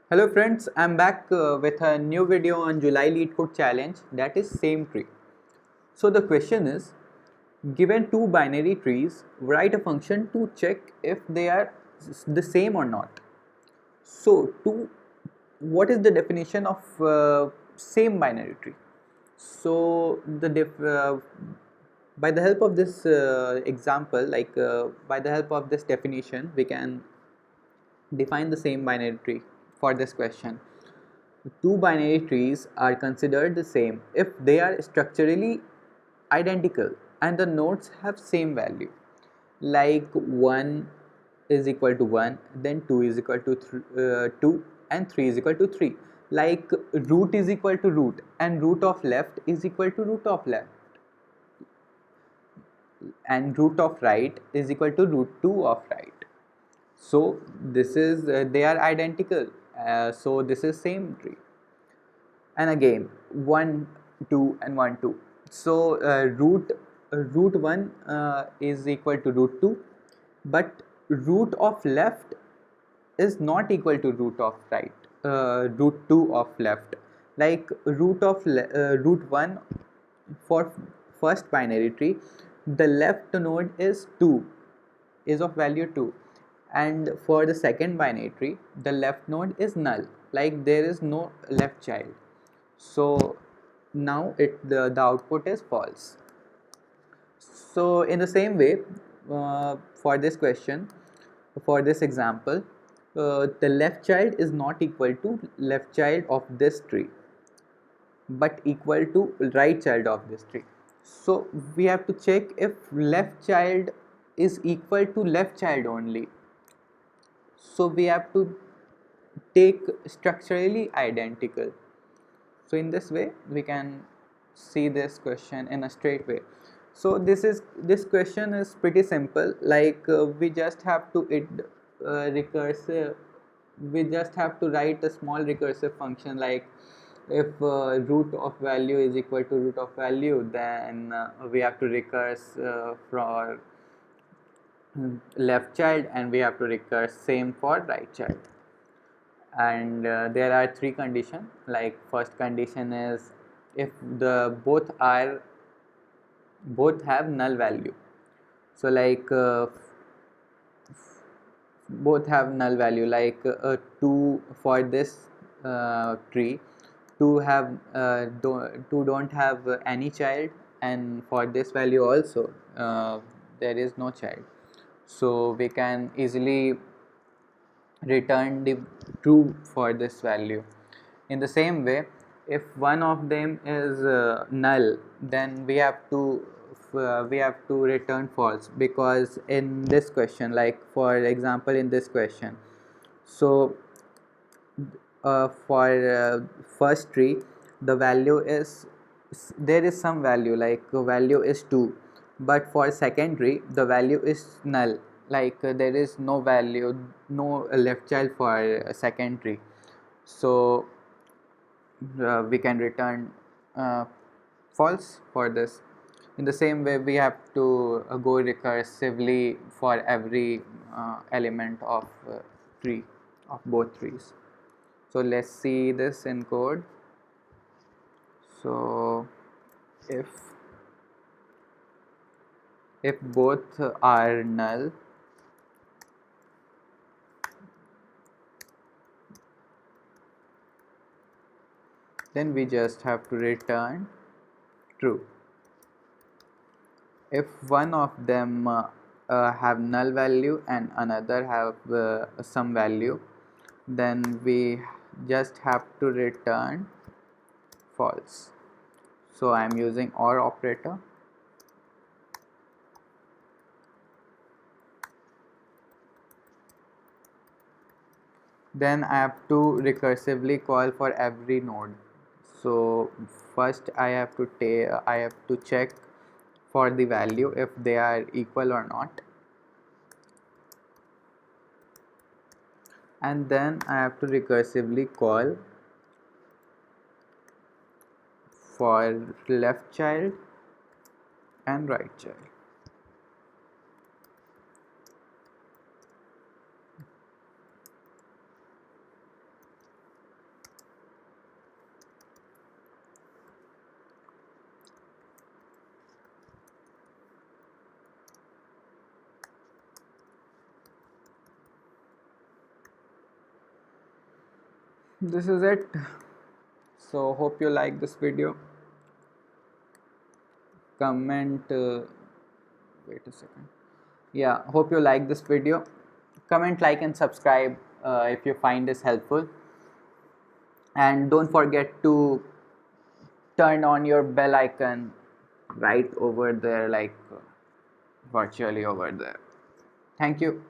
Hello friends, I'm back with a new video on July Lead Code Challenge, that is same tree. So the question is, given two binary trees, write a function to check if they are the same or not. So what is the definition of same binary tree? So by the help of this example, by the help of this definition, we can define the same binary tree for this question. Two binary trees are considered the same if they are structurally identical and the nodes have same value, like 1 is equal to 1, then 2 is equal to 2, and 3 is equal to 3, like root is equal to root and root of left is equal to root of left, and root of right is equal to root 2 of right. So this is they are identical, so this is same tree. And again 1 2 and 1 2, so root 1 is equal to root 2, but root of left is not equal to root of right, root 2 of left, like root 1 for first binary tree, the left node is 2, is of value 2, and for the second binary tree the left node is null, like there is no left child. So now the output is false. So in the same way, for this question, for this example, the left child is not equal to left child of this tree, but equal to right child of this tree. So we have to check if left child is equal to left child only. So we have to take structurally identical. So in this way we can see this question in a straight way. So this question is pretty simple, like we just have to recursive, we just have to write a small recursive function, like if root of value is equal to root of value, then we have to recurse for left child, and we have to recurse same for right child. And there are three conditions, like first condition is if the both have null value. So like both have null value, like 2 for this tree, 2 have 2 don't have any child, and for this value also there is no child, so we can easily return the true for this value. In the same way, if one of them is null, then we have to return false, because in this question, like for example in this question, so for first tree the value is, there is some value, like value is 2, but for second tree the value is null, like there is no value, no left child for second tree. So we can return false for this. In the same way, we have to go recursively for every element of tree, of both trees. So let's see this in code. So if both are null, then we just have to return true. If one of them have null value and another have some value, then we just have to return false. So I am using OR operator. Then I have to recursively call for every node. So first I have to check for the value if they are equal or not, and then I have to recursively call for left child and right child. this is it. So hope you like this video. Comment wait a second. Yeah, hope you like this video. Comment, like and subscribe if you find this helpful, and don't forget to turn on your bell icon right over there, like virtually over there. Thank you.